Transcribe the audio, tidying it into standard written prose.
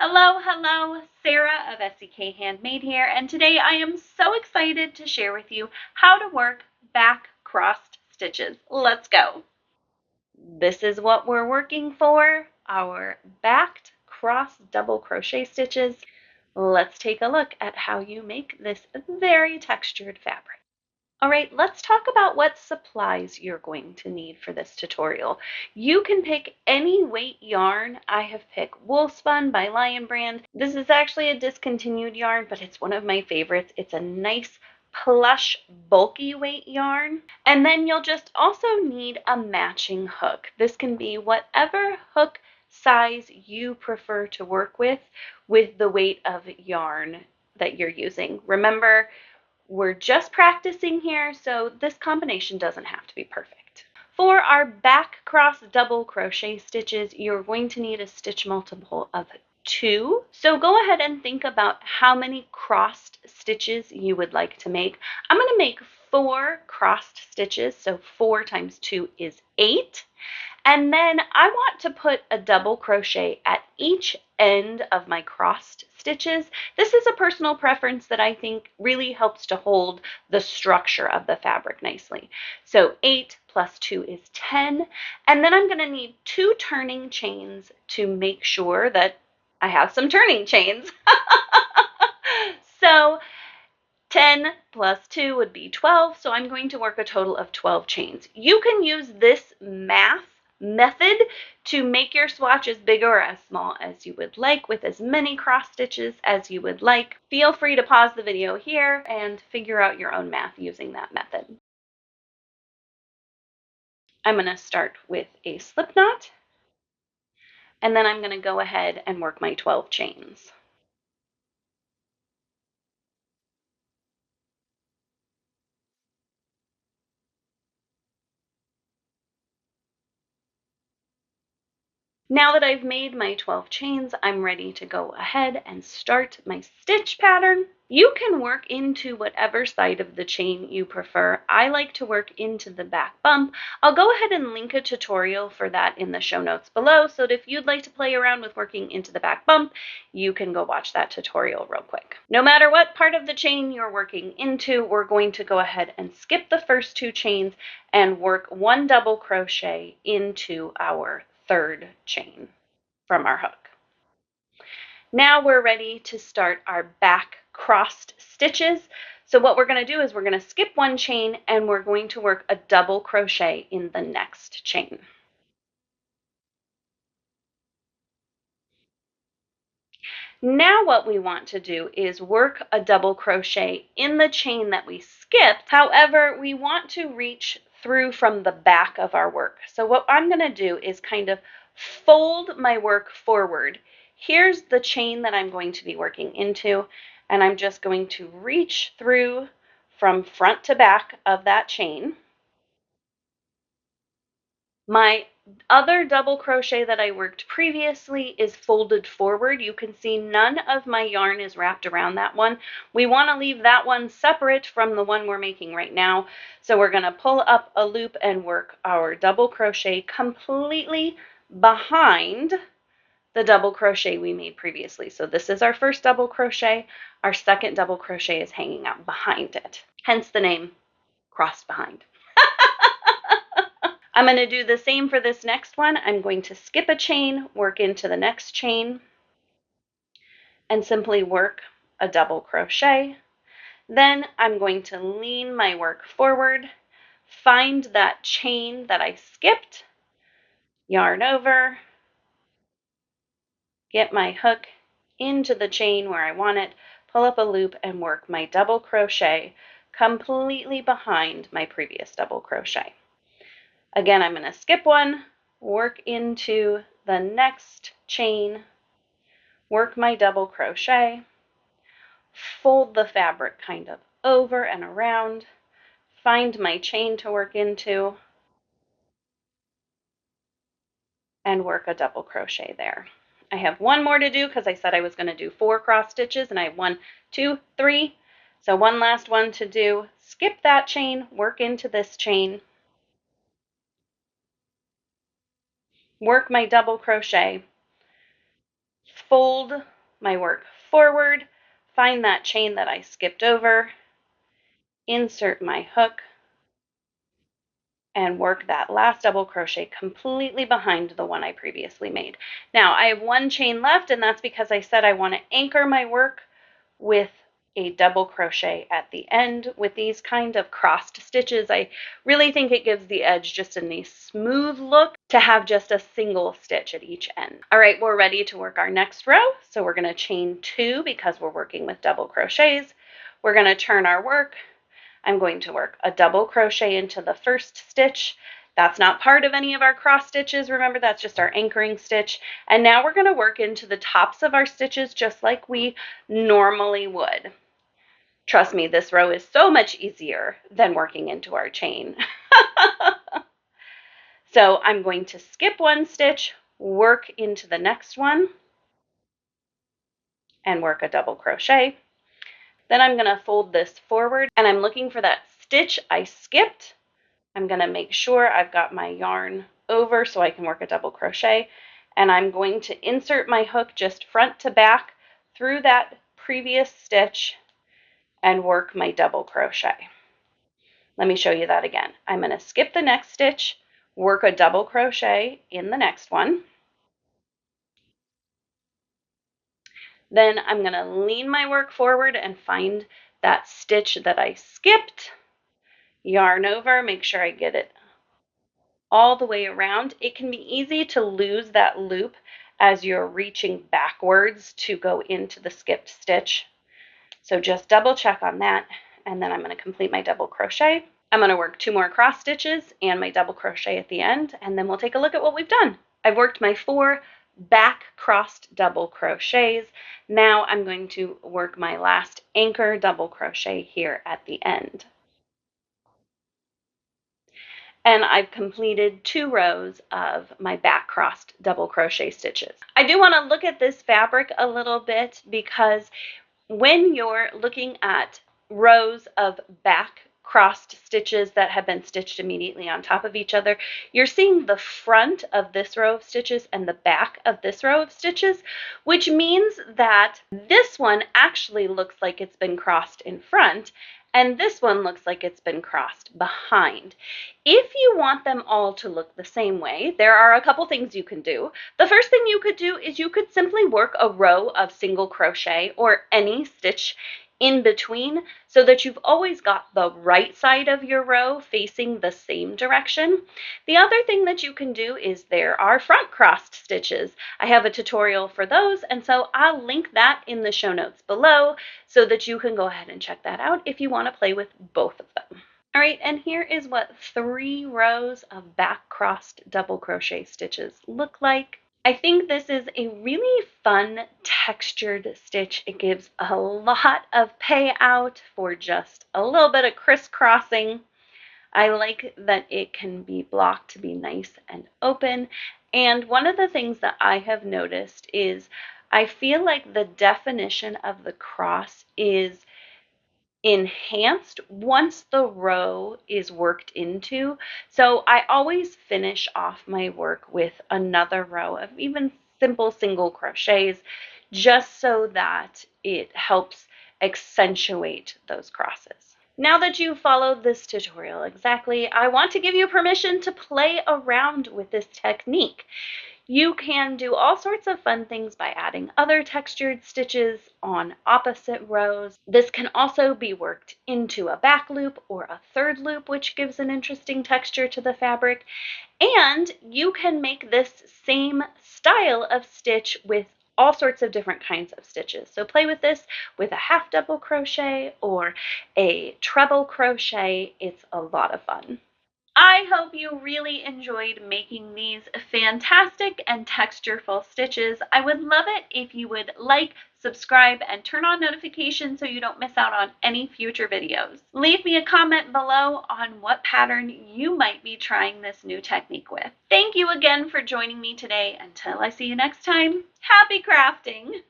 Hello, Sarah of SEK Handmade here, and today I am so excited to share with you how to work back crossed stitches. Let's go. This is what we're working for, our backed cross double crochet stitches. Let's take a look at how you make this very textured fabric. All right, let's talk about what supplies you're going to need for this tutorial. You can pick any weight yarn. I have picked Wool Spun by Lion Brand. This is actually a discontinued yarn, but it's one of my favorites. It's a nice plush, bulky weight yarn. And then you'll just also need a matching hook. This can be whatever hook size you prefer to work with the weight of yarn that you're using. Remember, we're just practicing here, so this combination doesn't have to be perfect. For our back cross double crochet stitches, you're going to need a stitch multiple of 2. So go ahead and think about how many crossed stitches you would like to make. I'm going to make 4 crossed stitches, so 4 times 2 is 8. And then I want to put a double crochet at each end of my crossed stitches. This is a personal preference that I think really helps to hold the structure of the fabric nicely. So 8 plus 2 is 10. And then I'm going to need 2 turning chains to make sure that I have some turning chains. So 10 plus 2 would be 12, so I'm going to work a total of 12 chains. You can use this math method to make your swatch as big or as small as you would like, with as many cross stitches as you would like. Feel free to pause the video here and figure out your own math using that method. I'm going to start with a slip knot, and then I'm going to go ahead and work my 12 chains. Now that I've made my 12 chains, I'm ready to go ahead and start my stitch pattern. You can work into whatever side of the chain you prefer. I like to work into the back bump. I'll go ahead and link a tutorial for that in the show notes below, so that if you'd like to play around with working into the back bump, you can go watch that tutorial real quick. No matter what part of the chain you're working into, we're going to go ahead and skip the first 2 chains and work 1 double crochet into our 3rd chain from our hook. Now we're ready to start our back crossed stitches. So what we're going to do is we're going to skip 1 chain and we're going to work a double crochet in the next chain. Now what we want to do is work a double crochet in the chain that we skipped. However, we want to reach through from the back of our work. So what I'm going to do is kind of fold my work forward. Here's the chain that I'm going to be working into, and I'm just going to reach through from front to back of that chain. My other double crochet that I worked previously is folded forward. You can see none of my yarn is wrapped around that one. We want to leave that one separate from the one we're making right now. So we're going to pull up a loop and work our double crochet completely behind the double crochet we made previously. So this is our first double crochet. Our second double crochet is hanging out behind it. Hence the name crossed behind. I'm going to do the same for this next one. I'm going to skip a chain, work into the next chain, and simply work a double crochet. Then I'm going to lean my work forward, find that chain that I skipped, yarn over, get my hook into the chain where I want it, pull up a loop, and work my double crochet completely behind my previous double crochet. Again, I'm going to skip one, work into the next chain, work my double crochet, fold the fabric kind of over and around, find my chain to work into, and work a double crochet there. I have 1 more to do because I said I was going to do 4 cross stitches, and I have 1, 2, 3. So 1 last one to do. Skip that chain, work into this chain, work my double crochet, fold my work forward, find that chain that I skipped over, insert my hook, and work that last double crochet completely behind the one I previously made. Now I have one chain left, and that's because I said I want to anchor my work with a double crochet at the end. With these kind of crossed stitches, I really think it gives the edge just a nice smooth look to have just a single stitch at each end. All right, we're ready to work our next row. So we're going to chain 2 because we're working with double crochets. We're going to turn our work. I'm going to work a double crochet into the first stitch. That's not part of any of our cross stitches. Remember, that's just our anchoring stitch. And now we're going to work into the tops of our stitches just like we normally would. Trust me, this row is so much easier than working into our chain. So I'm going to skip one stitch, work into the next one, and work a double crochet. Then I'm going to fold this forward, and I'm looking for that stitch I skipped. I'm going to make sure I've got my yarn over so I can work a double crochet, and I'm going to insert my hook just front to back through that previous stitch and work my double crochet. Let me show you that again. I'm going to skip the next stitch, work a double crochet in the next one. Then I'm going to lean my work forward and find that stitch that I skipped, yarn over, make sure I get it all the way around. It can be easy to lose that loop as you're reaching backwards to go into the skipped stitch. So just double check on that, and then I'm going to complete my double crochet. I'm going to work 2 more cross stitches and my double crochet at the end, and then we'll take a look at what we've done. I've worked my 4 back crossed double crochets. Now I'm going to work my last anchor double crochet here at the end. And I've completed 2 rows of my back crossed double crochet stitches. I do want to look at this fabric a little bit because when you're looking at rows of back crossed stitches that have been stitched immediately on top of each other, you're seeing the front of this row of stitches and the back of this row of stitches, which means that this one actually looks like it's been crossed in front, and this one looks like it's been crossed behind. If you want them all to look the same way, there are a couple things you can do. The first thing you could do is you could simply work a row of single crochet or any stitch in between so that you've always got the right side of your row facing the same direction. The other thing that you can do is there are front crossed stitches. I have a tutorial for those, and so I'll link that in the show notes below so that you can go ahead and check that out if you want to play with both of them. All right, and here is what 3 rows of back crossed double crochet stitches look like. I think this is a really fun textured stitch. It gives a lot of payout for just a little bit of crisscrossing. I like that it can be blocked to be nice and open. And one of the things that I have noticed is I feel like the definition of the cross is enhanced once the row is worked into. So I always finish off my work with another row of even simple single crochets just so that it helps accentuate those crosses. Now that you've followed this tutorial exactly, I want to give you permission to play around with this technique. You can do all sorts of fun things by adding other textured stitches on opposite rows. This can also be worked into a back loop or a third loop, which gives an interesting texture to the fabric. And you can make this same style of stitch with all sorts of different kinds of stitches. So play with this with a half double crochet or a treble crochet. It's a lot of fun. I hope you really enjoyed making these fantastic and textureful stitches. I would love it if you would like, subscribe, and turn on notifications so you don't miss out on any future videos. Leave me a comment below on what pattern you might be trying this new technique with. Thank you again for joining me today. Until I see you next time, happy crafting!